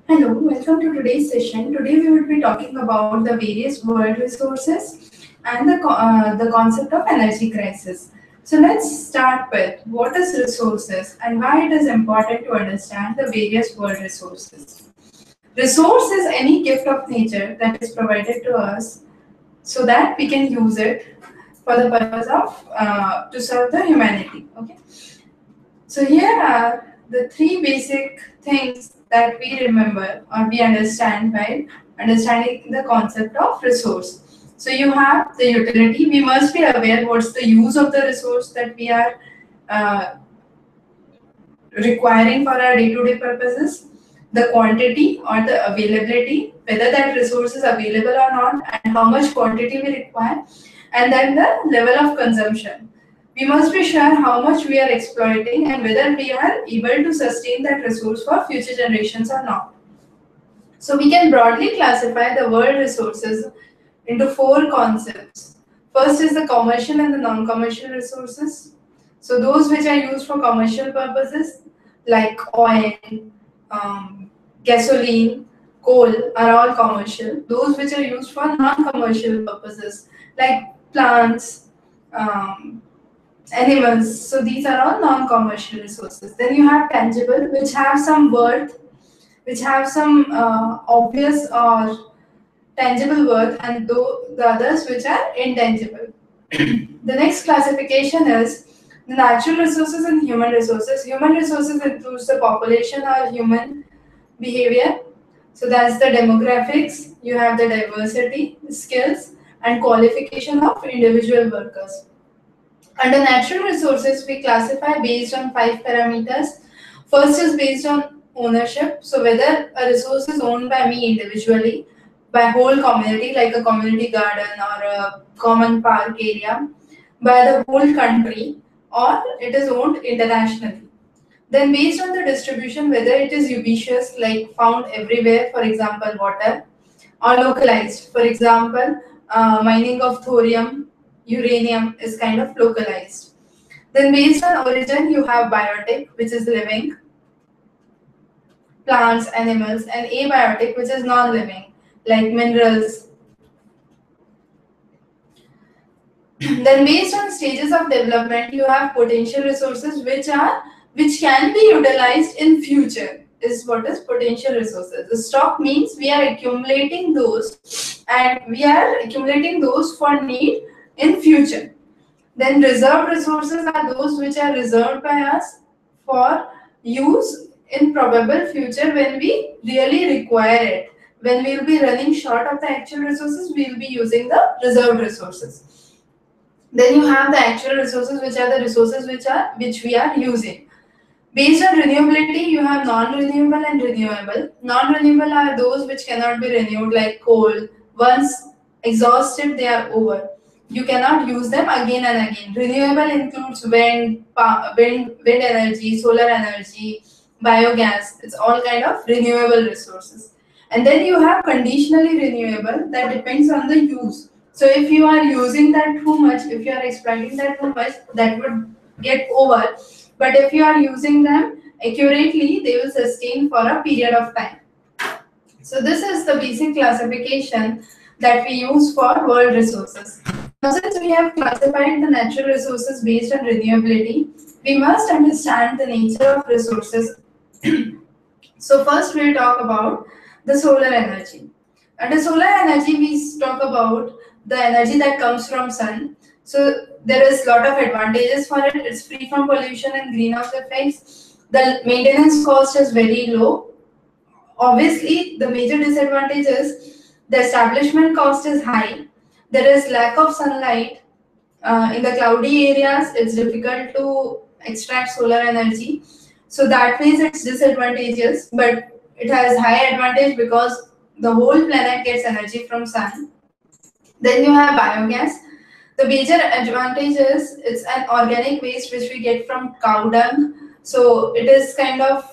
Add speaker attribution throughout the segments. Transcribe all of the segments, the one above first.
Speaker 1: Hello, welcome to today's session. Today we will be talking about the various world resources and the concept of energy crisis. So let's start with what is resources and why it is important to understand the various world resources. Resource is any gift of nature that is provided to us so that we can use it for the purpose of to serve the humanity. Okay. So here are the three basic things that we remember or we understand by understanding the concept of resource. So you have the utility. We must be aware what's the use of the resource that we are uh, requiring for our day-to-day purposes, the quantity or the availability, whether that resource is available or not, and how much quantity we require, and then the level of consumption. We must be sure how much we are exploiting and whether we are able to sustain that resource for future generations or not. So we can broadly classify the world resources into four concepts. First is the commercial and the non-commercial resources. So those which are used for commercial purposes like oil, gasoline, coal are all commercial. Those which are used for non-commercial purposes like plants, um, animals. So these are all non-commercial resources. Then you have tangible, which have some worth, which have some obvious or tangible worth, and the others which are intangible. The next classification is the natural resources and human resources. Human resources includes the population or human behavior. So that's the demographics, you have the diversity, skills, and qualification of individual workers. Under natural resources, we classify based on five parameters. First is based on ownership. So whether a resource is owned by me individually, by whole community, like a community garden or a common park area, by the whole country, or it is owned internationally. Then based on the distribution, whether it is ubiquitous, like found everywhere, for example, water, or localized. For example, mining of thorium, uranium is kind of localized. Then based on origin, you have biotic, which is living, plants, animals, and abiotic, which is non-living, like minerals. Then based on stages of development, you have potential resources which can be utilized in future. Is what is potential resources. The stock means we are accumulating those and we are accumulating those for need in future. Then reserved resources are those which are reserved by us for use in probable future when we really require it. When we will be running short of the actual resources, we will be using the reserved resources. Then you have the actual resources, which are the resources which we are using. Based on renewability, you have non-renewable and renewable. Non-renewable are those which cannot be renewed, like coal. Once exhausted, they are over. You cannot use them again and again. Renewable includes wind energy, solar energy, biogas. It's all kind of renewable resources. And then you have conditionally renewable that depends on the use. So if you are using that too much, if you are exploiting that too much, that would get over. But if you are using them accurately, they will sustain for a period of time. So this is the basic classification that we use for world resources. Now, since we have classified the natural resources based on renewability, we must understand the nature of resources. So first we'll talk about the solar energy. Under solar energy, we talk about the energy that comes from sun. So there is a lot of advantages for it. It's free from pollution and greenhouse effects. The maintenance cost is very low. Obviously, the major disadvantage is the establishment cost is high. There is lack of sunlight. In the cloudy areas, it's difficult to extract solar energy. So that means it's disadvantageous, but it has high advantage because the whole planet gets energy from sun. Then you have biogas. The major advantage is it's an organic waste which we get from cow dung. So it is kind of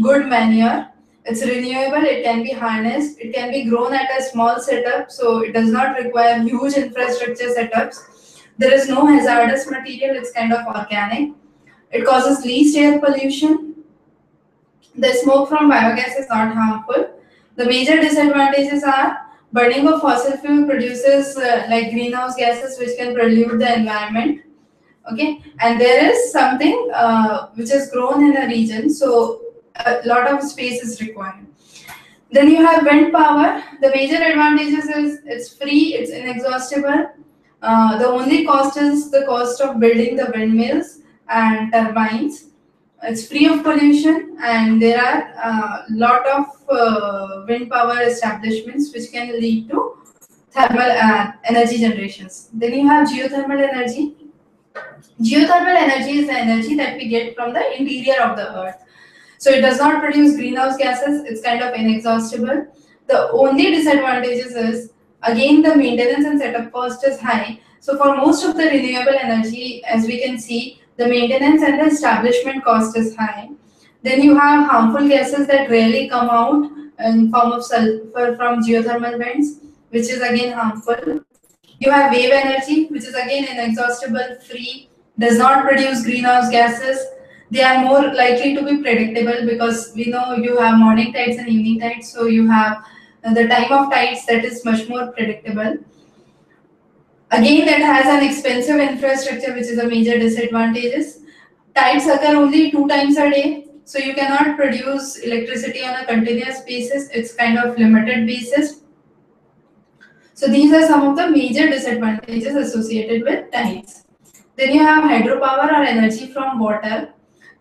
Speaker 1: good manure. It's renewable, it can be harnessed, it can be grown at a small setup, so it does not require huge infrastructure setups. There is no hazardous material, it's kind of organic. It causes least air pollution. The smoke from biogas is not harmful. The major disadvantages are burning of fossil fuel produces like greenhouse gases which can pollute the environment. Okay, and there is something which is grown in a region, so a lot of space is required. Then you have wind power. The major advantages is it's free, it's inexhaustible. The only cost is the cost of building the windmills and turbines. It's free of pollution, and there are a lot of wind power establishments which can lead to thermal energy generations. Then you have geothermal energy. Geothermal energy is the energy that we get from the interior of the earth. So it does not produce greenhouse gases, it's kind of inexhaustible. The only disadvantages is again the maintenance and setup cost is high. So for most of the renewable energy, as we can see, the maintenance and the establishment cost is high. Then you have harmful gases that rarely come out in form of sulfur from geothermal vents, which is again harmful. You have wave energy, which is again inexhaustible, free, does not produce greenhouse gases. They are more likely to be predictable because we know you have morning tides and evening tides, so you have the time of tides that is much more predictable. Again, that has an expensive infrastructure, which is a major disadvantage. Tides occur only 2 times a day, so you cannot produce electricity on a continuous basis. It's kind of limited basis. So these are some of the major disadvantages associated with tides. Then you have hydropower or energy from water.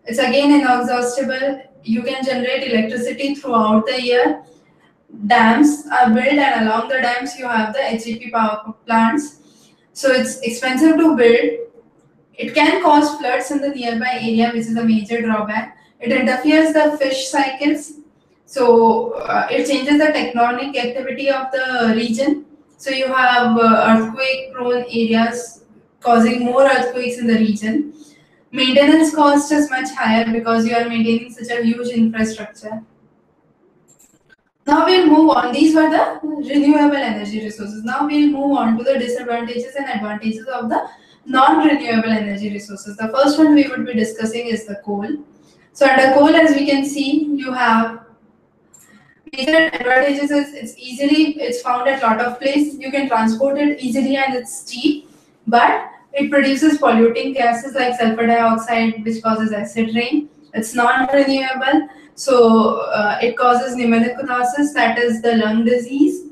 Speaker 1: It's again inexhaustible. You can generate electricity throughout the year. Dams are built, and along the dams you have the HEP power plants. So it's expensive to build. It can cause floods in the nearby area, which is a major drawback. It interferes the fish cycles. So it changes the tectonic activity of the region. So you have earthquake-prone areas causing more earthquakes in the region. Maintenance cost is much higher because you are maintaining such a huge infrastructure. Now we'll move on. These were the renewable energy resources. Now we'll move on to the disadvantages and advantages of the non-renewable energy resources. The first one we would be discussing is the coal. So under coal, as we can see, you have major advantages is it's found at lot of places. You can transport it easily and it's cheap, but it produces polluting gases like sulfur dioxide, which causes acid rain. It's non-renewable, so it causes pneumoconiosis, that is the lung disease,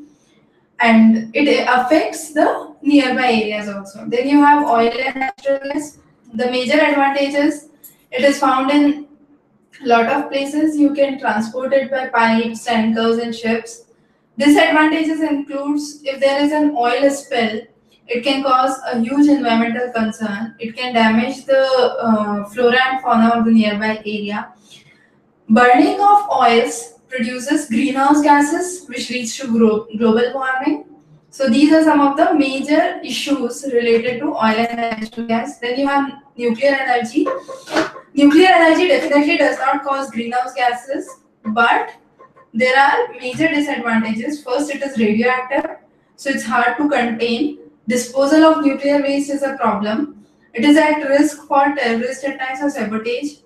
Speaker 1: and it affects the nearby areas also. Then you have oil and natural gas. The major advantages, it is found in a lot of places. You can transport it by pipes, tankers, and ships. Disadvantages includes if there is an oil spill, it can cause a huge environmental concern. It can damage the flora and fauna of the nearby area. Burning of oils produces greenhouse gases, which leads to global warming. So these are some of the major issues related to oil and natural gas. Then you have nuclear energy. Nuclear energy definitely does not cause greenhouse gases, but there are major disadvantages. First, it is radioactive, so it's hard to contain. Disposal of nuclear waste is a problem. It is at risk for terrorist attacks or sabotage.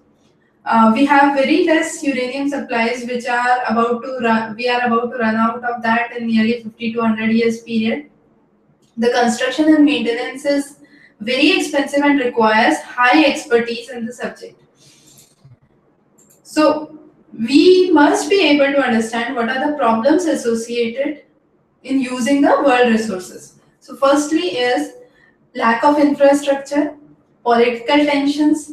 Speaker 1: We have very less uranium supplies, which are about to run. We are about to run out of that in nearly 50 to 100 years period. The construction and maintenance is very expensive and requires high expertise in the subject. So we must be able to understand what are the problems associated in using the world resources. So firstly is lack of infrastructure, political tensions,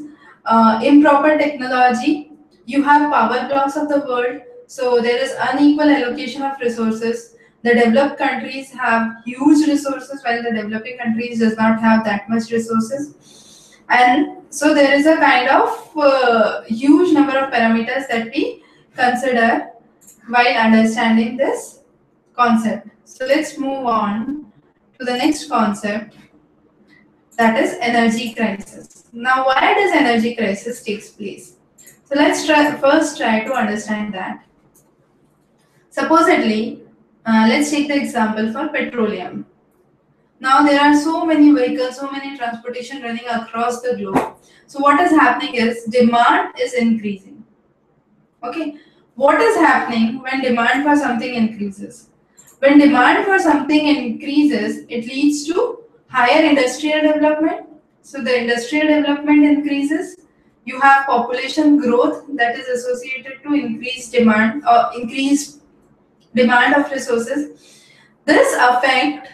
Speaker 1: improper technology. You have power blocks of the world, so there is unequal allocation of resources. The developed countries have huge resources while the developing countries does not have that much resources. And so there is a kind of huge number of parameters that we consider while understanding this concept. So let's move on to the next concept, that is energy crisis. Now, why does energy crisis takes place? So let's first try to understand that. Supposedly, let's take the example for petroleum. Now there are so many vehicles, so many transportation running across the globe. So what is happening is demand is increasing. Okay, what is happening when demand for something increases? When demand for something increases, it leads to higher industrial development. So the industrial development increases. You have population growth that is associated to increased demand or increased demand of resources. This affect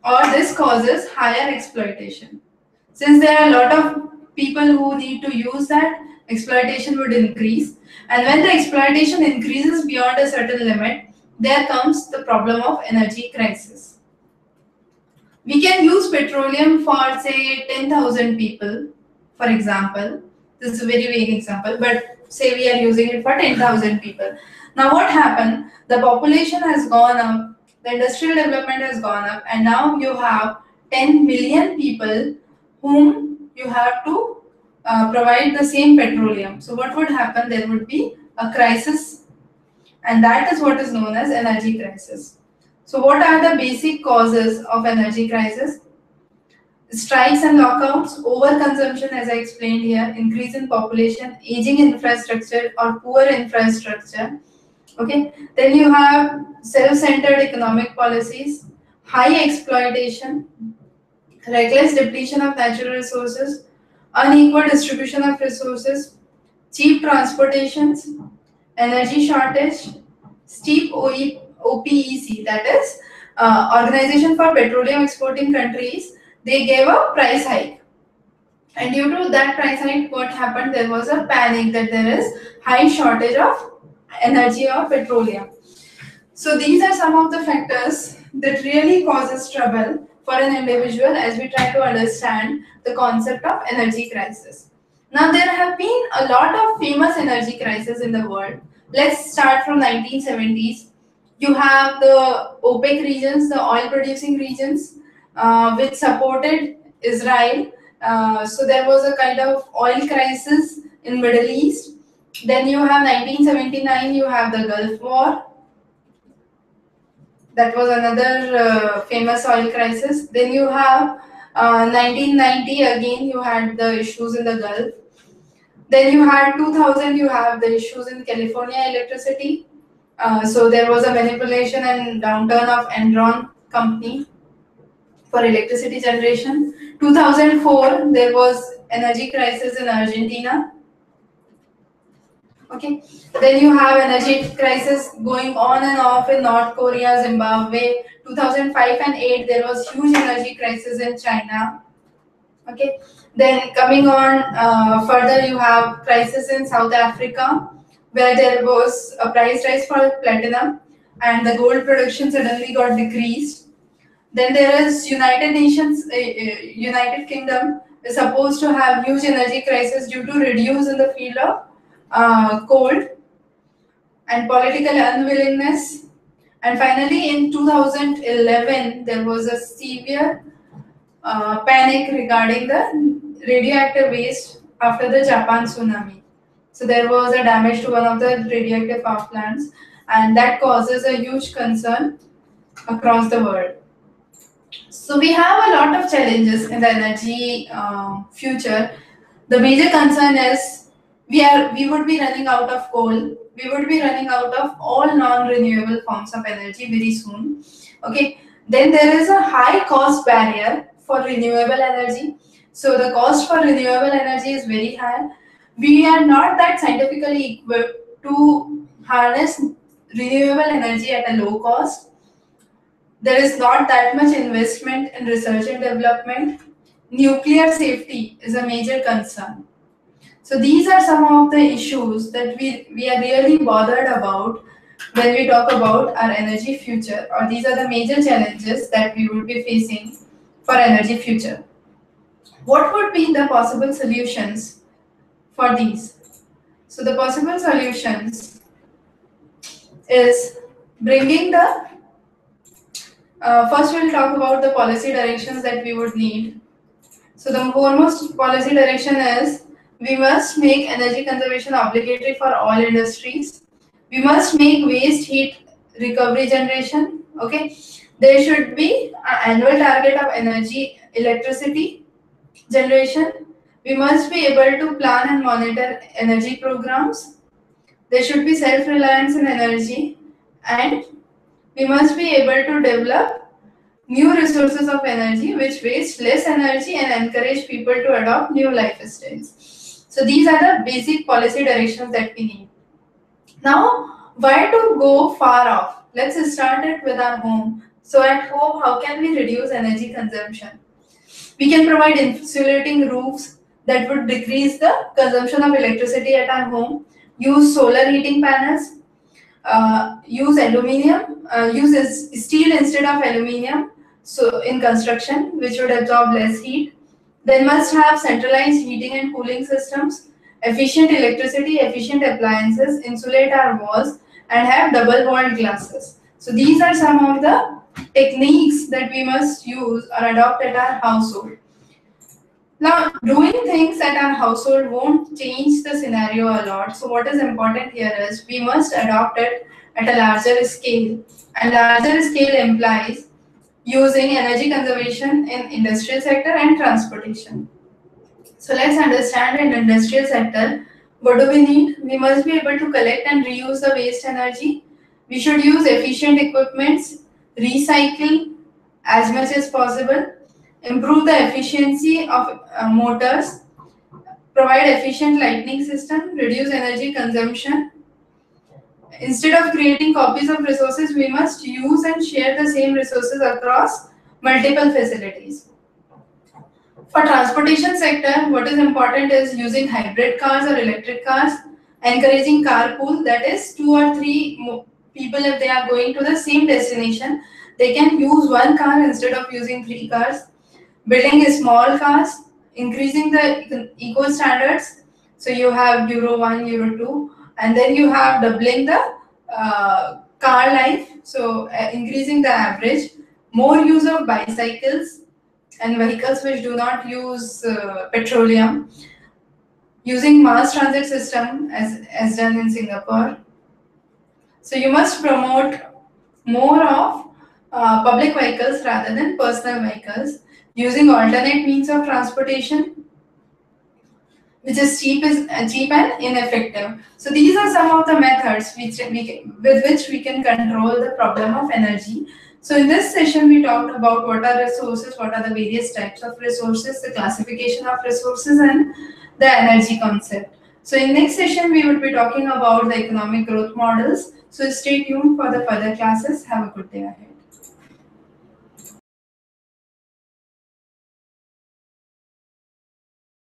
Speaker 1: or this causes higher exploitation. Since there are a lot of people who need to use that, exploitation would increase. And when the exploitation increases beyond a certain limit, there comes the problem of energy crisis. We can use petroleum for say 10,000 people, for example. This is a very vague example, but say we are using it for 10,000 people. Now what happened? The population has gone up, the industrial development has gone up, and now you have 10 million people whom you have to provide the same petroleum. So what would happen? There would be a crisis, and that is what is known as energy crisis. So what are the basic causes of energy crisis? Strikes and lockouts, overconsumption as I explained here, increase in population, aging infrastructure or poor infrastructure. Okay, then you have self-centered economic policies, high exploitation, reckless depletion of natural resources, unequal distribution of resources, cheap transportations, energy shortage, steep OPEC, that is Organization for Petroleum Exporting Countries, they gave a price hike. And due to that price hike, what happened? There was a panic that there is high shortage of energy or petroleum. So these are some of the factors that really causes trouble for an individual as we try to understand the concept of energy crisis. Now there have been a lot of famous energy crises in the world. Let's start from 1970s. You have the OPEC regions, the oil producing regions, which supported Israel. So there was a kind of oil crisis in Middle East. Then you have 1979, you have the Gulf War. That was another famous oil crisis. Then you have 1990, again you had the issues in the Gulf. Then you had 2000, you have the issues in California electricity. So there was a manipulation and downturn of Enron company for electricity generation. 2004, there was energy crisis in Argentina. Okay, then you have energy crisis going on and off in North Korea, Zimbabwe. 2005 and 8, there was huge energy crisis in China. Okay, then coming on further, you have crisis in South Africa, where there was a price rise for platinum, and the gold production suddenly got decreased. Then there is United Nations, United Kingdom is supposed to have huge energy crisis due to reduce in the field of coal and political unwillingness. And finally, in 2011, there was a severe panic regarding the radioactive waste after the Japan tsunami. So there was a damage to one of the radioactive power plants, and that causes a huge concern across the world. So we have a lot of challenges in the energy future. The major concern is we would be running out of coal. We would be running out of all non-renewable forms of energy very soon. Okay. Then there is a high cost barrier for renewable energy. So the cost for renewable energy is very high. We are not that scientifically equipped to harness renewable energy at a low cost. There is not that much investment in research and development. Nuclear safety is a major concern. So these are some of the issues that we are really bothered about when we talk about our energy future, or these are the major challenges that we would be facing for energy future. What would be the possible solutions for these? So the possible solutions is bringing the first we'll talk about the policy directions that we would need. So the foremost policy direction is we must make energy conservation obligatory for all industries. We must make waste heat recovery generation. Okay, there should be an annual target of energy electricity generation. We must be able to plan and monitor energy programs. There should be self-reliance in energy, and we must be able to develop new resources of energy which waste less energy and encourage people to adopt new lifestyles. So these are the basic policy directions that we need. Now, why to go far off? Let's start it with our home. So at home, how can we reduce energy consumption? We can provide insulating roofs that would decrease the consumption of electricity at our home. Use solar heating panels. Use aluminium. Use steel instead of aluminium. So in construction, which would absorb less heat. Then must have centralized heating and cooling systems, efficient electricity, efficient appliances, insulate our walls, and have double walled glasses. So these are some of the techniques that we must use or adopt at our household. Now, doing things at our household won't change the scenario a lot. So what is important here is we must adopt it at a larger scale. And larger scale implies using energy conservation in industrial sector and transportation. So let's understand in industrial sector, what do we need? We must be able to collect and reuse the waste energy. We should use efficient equipments, recycle as much as possible, improve the efficiency of motors, provide efficient lighting system, reduce energy consumption. Instead of creating copies of resources, we must use and share the same resources across multiple facilities. For transportation sector, what is important is using hybrid cars or electric cars, encouraging carpool, that is 2 or 3 people if they are going to the same destination, they can use one car instead of using 3 cars. Building small cars, increasing the eco standards. So you have Euro 1, Euro 2, and then you have doubling the car life, so increasing the average. More use of bicycles and vehicles which do not use petroleum, using mass transit system as done in Singapore. So you must promote more of public vehicles rather than personal vehicles, using alternate means of transportation which is cheap and ineffective. So these are some of the methods with which we can control the problem of energy. So in this session, we talked about what are resources, what are the various types of resources, the classification of resources, and the energy concept. So in next session, we would be talking about the economic growth models. So stay tuned for the further classes. Have a good day ahead.